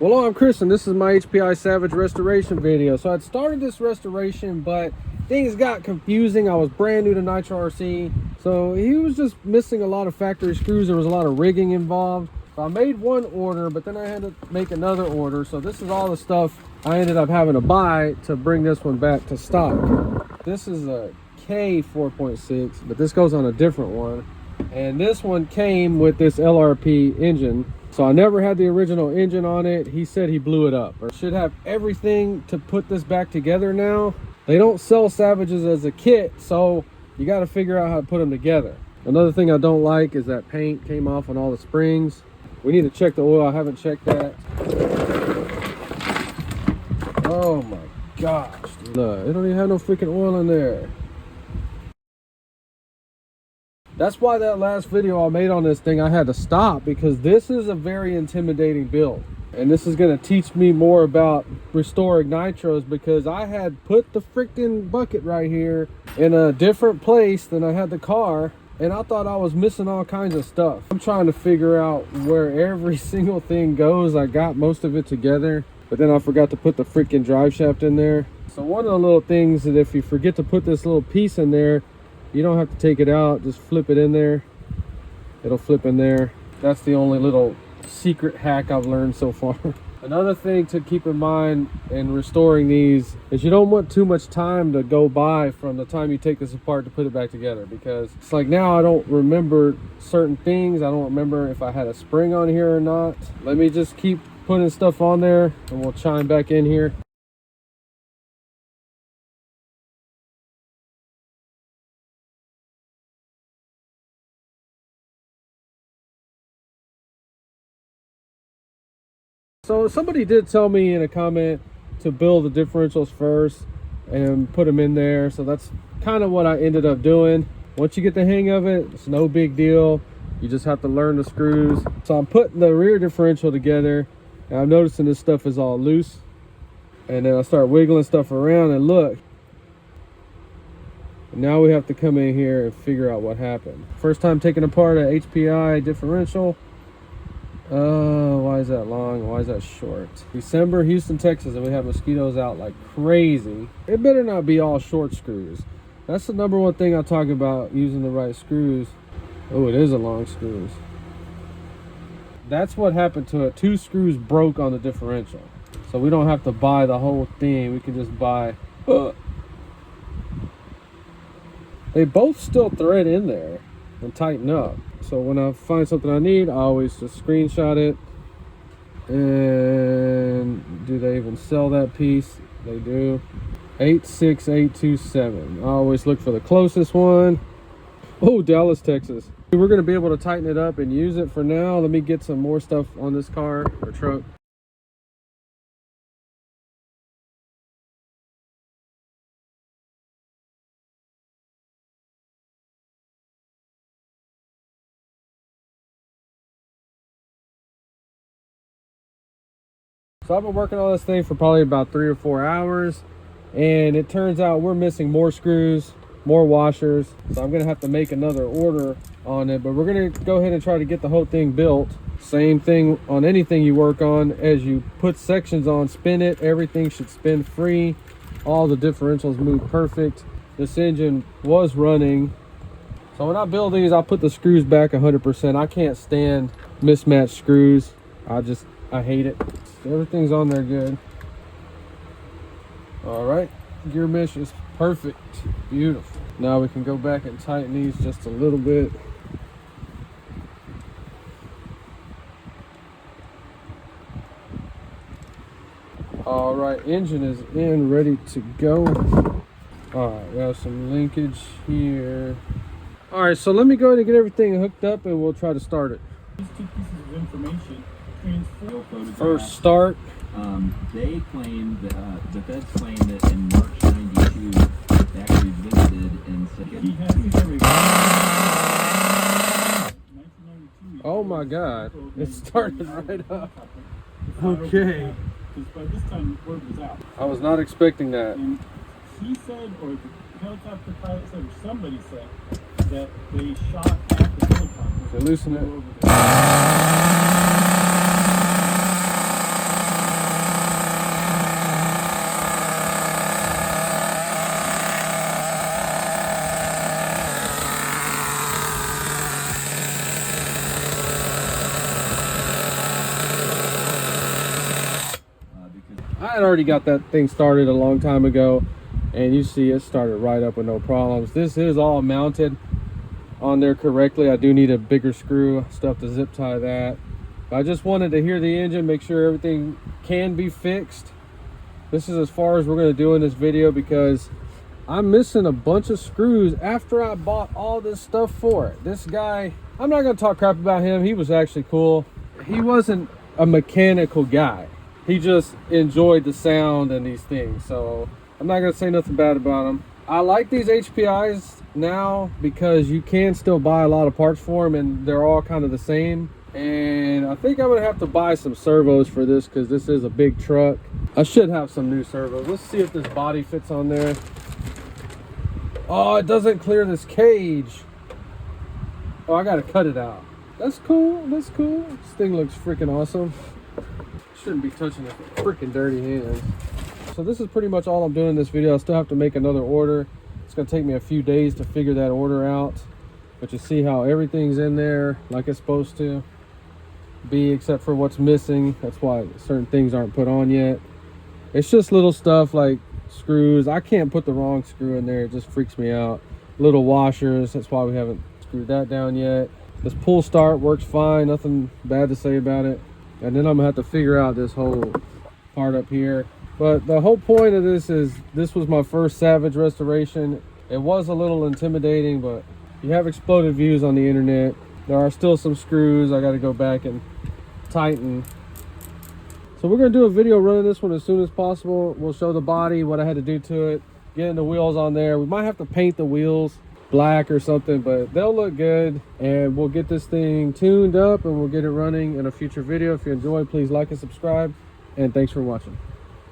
Well, I'm Chris, and this is my HPI Savage restoration video. So I'd started this restoration, but things got confusing. I was brand new to Nitro RC, so he was just missing a lot of factory screws. There was a lot of rigging involved. So I made one order, but then I had to make another order. So this is all the stuff I ended up having to buy to bring this one back to stock. This is a K 4.6, but this goes on a different one. And this one came with this LRP engine. So I never had the original engine on it. He said he blew it up. Or should have everything to put this back together now. They don't sell Savages as a kit, so you got to figure out how to put them together. Another thing I don't like is that paint came off on all the springs. We need to check the oil. I haven't checked that. Oh my gosh, dude. Look, they don't even have no freaking oil in there. That's why that last video I made on this thing, I had to stop, because this is a very intimidating build. And this is going to teach me more about restoring nitros, because I had put the freaking bucket right here in a different place than I had the car, and I thought I was missing all kinds of stuff. I'm trying to figure out where every single thing goes. I got most of it together, but then I forgot to put the freaking drive shaft in there. So one of the little things that if you forget to put this little piece in there, you don't have to take it out, just flip it in there. It'll flip in there. That's the only little secret hack I've learned so far. Another thing to keep in mind in restoring these is you don't want too much time to go by from the time you take this apart to put it back together, because it's like now I don't remember certain things. I don't remember if I had a spring on here or not. Let me just keep putting stuff on there and we'll chime back in here. So somebody did tell me in a comment to build the differentials first and put them in there. So that's kind of what I ended up doing. Once you get the hang of it, it's no big deal. You just have to learn the screws. So I'm putting the rear differential together, and I'm noticing this stuff is all loose. And then I start wiggling stuff around, and look. And now we have to come in here and figure out what happened. First time taking apart a HPI differential. Why is that long? Why is that short? December, Houston, Texas, and we have mosquitoes out like crazy. It better not be all short screws. That's the number one thing I talk about, using the right screws. Oh, it is a long screws. That's what happened to it. 2 screws broke on the differential. So we don't have to buy the whole thing. We can just buy... They both still thread in there and tighten up. So when I find something I need, I always just screenshot it. And do they even sell that piece? They do. 86827. I always look for the closest one. Oh, Dallas, Texas. We're going to be able to tighten it up and use it for now. Let me get some more stuff on this car or truck. So I've been working on this thing for probably about 3 or 4 hours, and it turns out we're missing more screws, more washers. So I'm gonna have to make another order on it, but we're gonna go ahead and try to get the whole thing built. Same thing on anything you work on. As you put sections on, spin it, everything should spin free. All the differentials move perfect. This engine was running. So when I build these, I'll put the screws back 100%. I can't stand mismatched screws. I hate it. Everything's on there good. All right, gear mesh is perfect. Beautiful. Now we can go back and tighten these just a little bit. All right, engine is in, ready to go. All right, we have some linkage here. All right, so let me go ahead and get everything hooked up and we'll try to start it. These 2 pieces of information. First start. They claim that the feds claim that in March '92 they actually visited and said Oh my God! It started right up. Okay. Because by this time word was out. I was not expecting that. And he said, or the helicopter pilot said, or somebody said that they shot at the helicopter. They loosen it. already got that thing started a long time ago, and you see it started right up with no problems. This is all mounted on there correctly. I do need a bigger screw, stuff to zip tie that. I just wanted to hear the engine, make sure everything can be fixed. This is as far as we're going to do in this video, because I'm missing a bunch of screws after I bought all this stuff for it. This guy, I'm not going to talk crap about him. He was actually cool. He wasn't a mechanical guy. He just enjoyed the sound and these things. So I'm not going to say nothing bad about him. I like these HPIs now because you can still buy a lot of parts for them, and they're all kind of the same. And I think I'm gonna have to buy some servos for this, because this is a big truck. I should have some new servos. Let's see if this body fits on there. Oh, it doesn't clear this cage. Oh, I gotta cut it out. That's cool, that's cool. This thing looks freaking awesome. Shouldn't be touching it with freaking dirty hands. So this is pretty much all I'm doing in this video. I still have to make another order. It's gonna take me a few days to figure that order out. But you see how everything's in there like it's supposed to be, except for what's missing. That's why certain things aren't put on yet. It's just little stuff like screws. I can't put the wrong screw in there. It just freaks me out. Little washers. That's why we haven't screwed that down yet. This pull start works fine. Nothing bad to say about it. And then I'm gonna have to figure out this whole part up here. But the whole point of this is, this was my first Savage restoration. It was a little intimidating, but you have exploded views on the internet. There are still some screws I got to go back and tighten. So we're going to do a video running this one as soon as possible. We'll show the body, what I had to do to it, getting the wheels on there. We might have to paint the wheels black or something, but they'll look good. And we'll get this thing tuned up and we'll get it running in a future video. If you enjoyed, please like and subscribe. And thanks for watching.